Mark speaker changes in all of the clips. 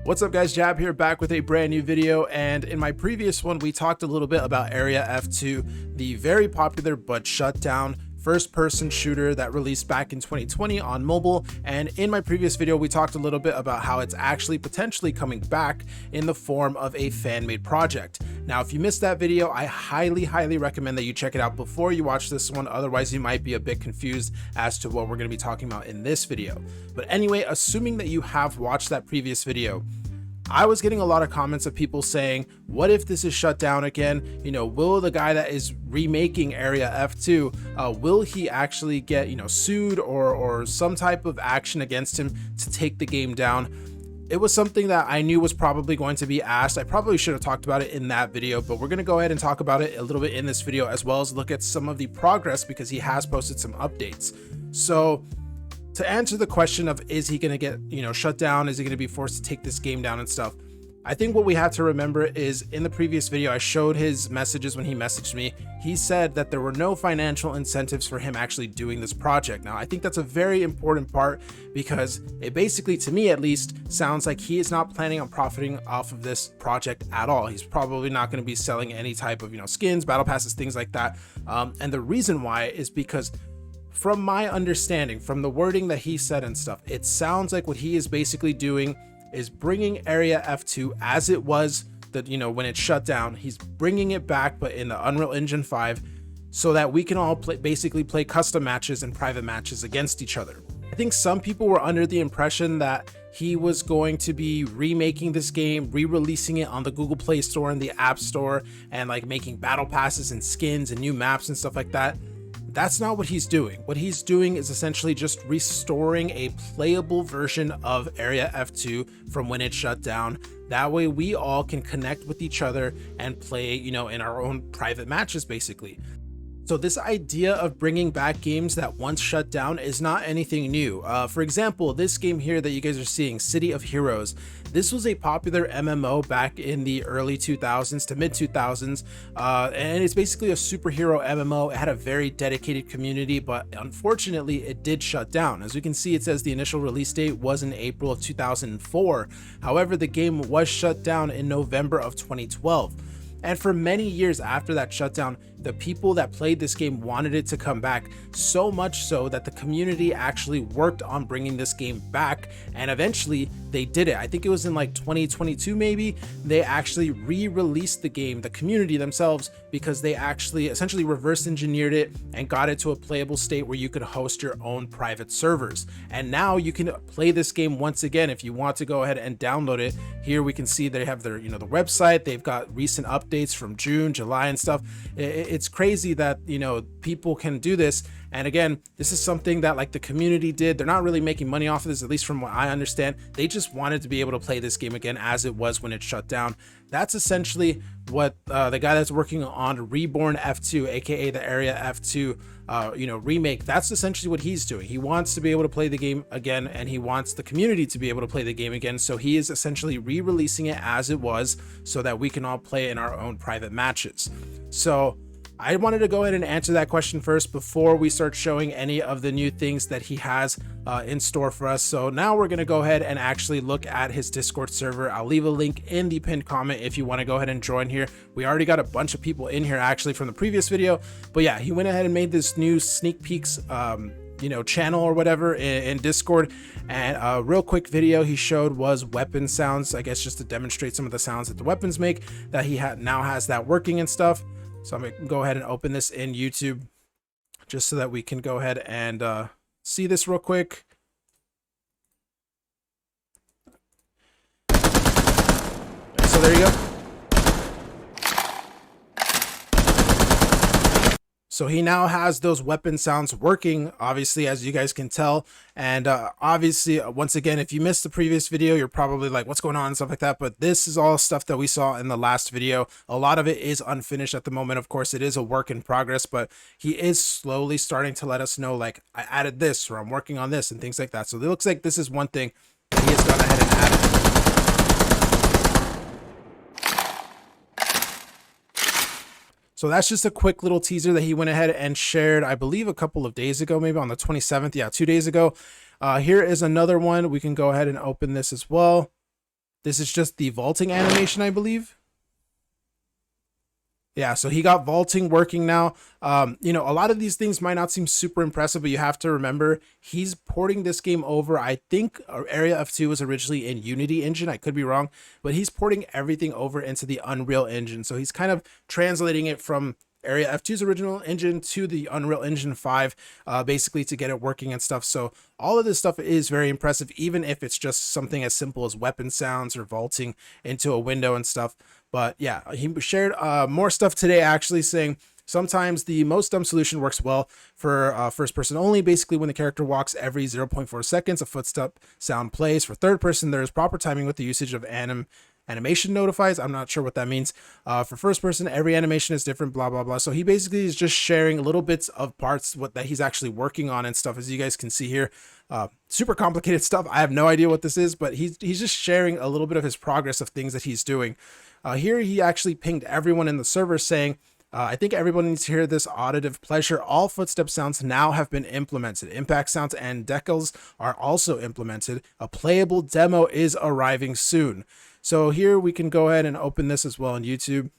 Speaker 1: What's up guys, Jab here, back with a brand new video. And in my previous one we talked a little bit about Area F2, the very popular but shut down first-person shooter that released back in 2020 on mobile. And in my previous video we talked a little bit about how it's actually potentially coming back in the form of a fan-made project. Now if you missed that video, I highly recommend that you check it out before you watch this one, otherwise you might be a bit confused as to what we're going to be talking about in this video. But anyway, assuming that you have watched that previous video, I was getting a lot of comments of people saying, what if this is shut down again? You know, will the guy that is remaking Area F2, will he actually get, sued or some type of action against him to take the game down? It was something that I knew was probably going to be asked. I probably should have talked about it in that video, but we're going to go ahead and talk about it a little bit in this video, as well as look at some of the progress because he has posted some updates. So to answer the question of, is he going to get, shut down? Is he going to be forced to take this game down and stuff? I think what we have to remember is in the previous video, I showed his messages when he messaged me. He said that there were no financial incentives for him actually doing this project. Now, I think that's a very important part because it basically, to me at least, sounds like he is not planning on profiting off of this project at all. He's probably not going to be selling any type of, skins, battle passes, things like that. And the reason why is because from my understanding, from the wording that he said and stuff, it sounds like what he is basically doing is bringing Area F2 as it was, that when it shut down, he's bringing it back, but in the Unreal Engine 5, so that we can all basically play custom matches and private matches against each other. I think some people were under the impression that he was going to be remaking this game, re-releasing it on the Google Play Store and the App Store, and like making battle passes and skins and new maps and stuff like that. That's not what he's doing. What he's doing is essentially just restoring a playable version of Area F2 from when it shut down. That way we all can connect with each other and play, in our own private matches, basically. So this idea of bringing back games that once shut down is not anything new. For example, this game here that you guys are seeing, City of Heroes, this was a popular MMO back in the early 2000s to mid 2000s, and it's basically a superhero MMO. It had a very dedicated community, but unfortunately it did shut down. As we can see, it says the initial release date was in April of 2004. However, the game was shut down in November of 2012. And for many years after that shutdown, the people that played this game wanted it to come back, so much so that the community actually worked on bringing this game back, and eventually they did it. I think it was in like 2022 maybe, they actually re-released the game, the community themselves, because they actually essentially reverse engineered it and got it to a playable state where you could host your own private servers. And now you can play this game once again if you want to go ahead and download it. Here we can see they have their, the website. They've got recent updates from June, July and stuff. It's crazy that, people can do this. And again, this is something that like the community did. They're not really making money off of this, at least from what I understand. They just wanted to be able to play this game again as it was when it shut down. That's essentially what the guy that's working on Reborn F2, aka the Area F2, remake, that's essentially what he's doing. He wants to be able to play the game again, and he wants the community to be able to play the game again. So he is essentially re-releasing it as it was so that we can all play in our own private matches. So I wanted to go ahead and answer that question first before we start showing any of the new things that he has in store for us. So now we're going to go ahead and actually look at his Discord server. I'll leave a link in the pinned comment if you want to go ahead and join here. We already got a bunch of people in here actually from the previous video, but yeah, he went ahead and made this new sneak peeks channel or whatever in Discord. And a real quick video he showed was weapon sounds, I guess just to demonstrate some of the sounds that the weapons make, that he now has that working and stuff. So I'm going to go ahead and open this in YouTube just so that we can go ahead and see this real quick. So there you go. So he now has those weapon sounds working, obviously, as you guys can tell. And obviously, once again, if you missed the previous video, you're probably like, what's going on and stuff like that. But this is all stuff that we saw in the last video. A lot of it is unfinished at the moment. Of course, it is a work in progress, but he is slowly starting to let us know, like, I added this, or I'm working on this and things like that. So it looks like this is one thing that he has gone ahead and added. So that's just a quick little teaser that he went ahead and shared, I believe a couple of days ago, maybe on the 27th. Yeah, 2 days ago. Here is another one. We can go ahead and open this as well. This is just the vaulting animation, I believe. Yeah, so he got vaulting working now. You know, a lot of these things might not seem super impressive, but you have to remember he's porting this game over. I think Area F2 was originally in Unity engine. I could be wrong, but he's porting everything over into the Unreal Engine. So he's kind of translating it from Area F2's original engine to the Unreal Engine 5, basically to get it working and stuff. So all of this stuff is very impressive, even if it's just something as simple as weapon sounds or vaulting into a window and stuff. But yeah, he shared more stuff today, actually saying sometimes the most dumb solution works well for first person only. Basically, when the character walks every 0.4 seconds, a footstep sound plays. For third person, there is proper timing with the usage of animation notifies. I'm not sure what that means. For first person, every animation is different, blah, blah, blah. So he basically is just sharing little bits of parts that he's actually working on and stuff, as you guys can see here. Super complicated stuff. I have no idea what this is, but he's just sharing a little bit of his progress of things that he's doing. Here he actually pinged everyone in the server saying, I think everyone needs to hear this auditive pleasure. All footstep sounds now have been implemented. Impact sounds and decals are also implemented. A playable demo is arriving soon. So here we can go ahead and open this as well on YouTube.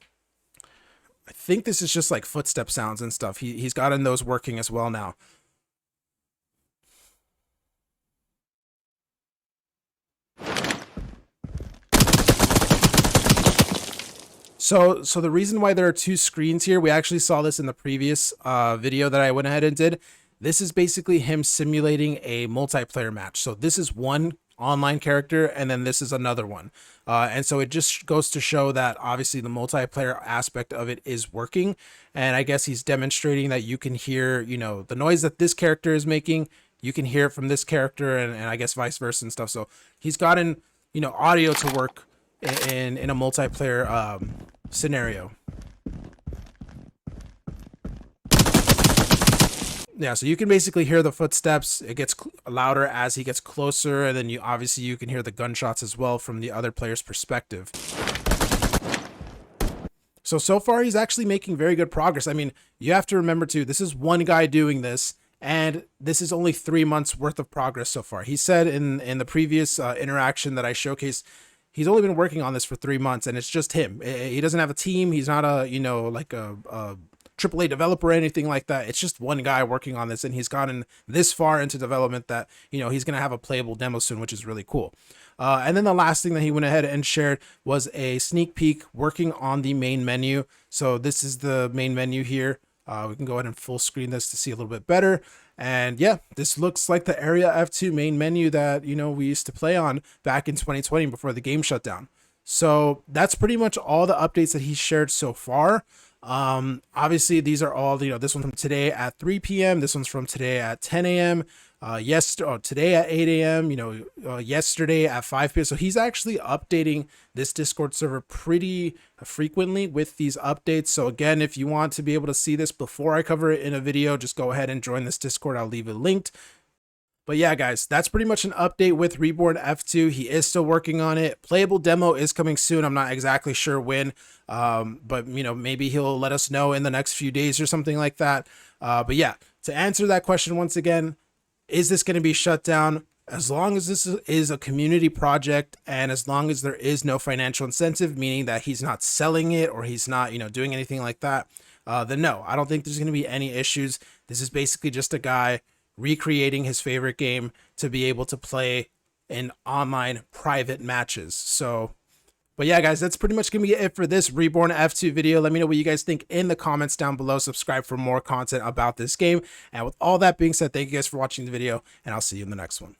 Speaker 1: I think this is just like footstep sounds and stuff. He's gotten those working as well now. So the reason why there are two screens here, we actually saw this in the previous video that I went ahead and did. This is basically him simulating a multiplayer match. So this is one online character, and then this is another one. And so it just goes to show that obviously the multiplayer aspect of it is working. And I guess he's demonstrating that you can hear, you know, the noise that this character is making, you can hear it from this character, and I guess vice versa and stuff. So he's gotten, you know, audio to work in a multiplayer scenario. Yeah, so you can basically hear the footsteps. It gets louder as he gets closer, and then you can hear the gunshots as well from the other player's perspective. So far he's actually making very good progress. I mean, you have to remember too, this is one guy doing this, and this is only 3 months worth of progress so far. He said in the previous interaction that I showcased, he's only been working on this for 3 months, and it's just him. He doesn't have a team. He's not a, you know, like a AAA developer or anything like that. It's just one guy working on this, and he's gotten this far into development that, you know, he's going to have a playable demo soon, which is really cool. And then the last thing that he went ahead and shared was a sneak peek working on the main menu. So this is the main menu here. We can go ahead and full screen this to see a little bit better. And yeah, this looks like the Area F2 main menu that, you know, we used to play on back in 2020 before the game shut down. So that's pretty much all the updates that he's shared so far. Obviously these are all, you know, this one from today at 3 p.m. This one's from today at 10 a.m. Today at 8 a.m. You know, yesterday at 5 p.m. So he's actually updating this Discord server pretty frequently with these updates. So again, if you want to be able to see this before I cover it in a video, just go ahead and join this Discord. I'll leave it linked. But yeah, guys, that's pretty much an update with Reborn F2. He is still working on it. Playable demo is coming soon. I'm not exactly sure when, but you know, maybe he'll let us know in the next few days or something like that. But yeah, to answer that question once again, is this going to be shut down? As long as this is a community project, and as long as there is no financial incentive, meaning that he's not selling it or he's not, you know, doing anything like that, then no, I don't think there's going to be any issues. This is basically just a guy recreating his favorite game to be able to play in online private matches. So, but yeah, guys, that's pretty much gonna be it for this Reborn F2 video. Let me know what you guys think in the comments down below. Subscribe for more content about this game. And with all that being said, thank you guys for watching the video, and I'll see you in the next one.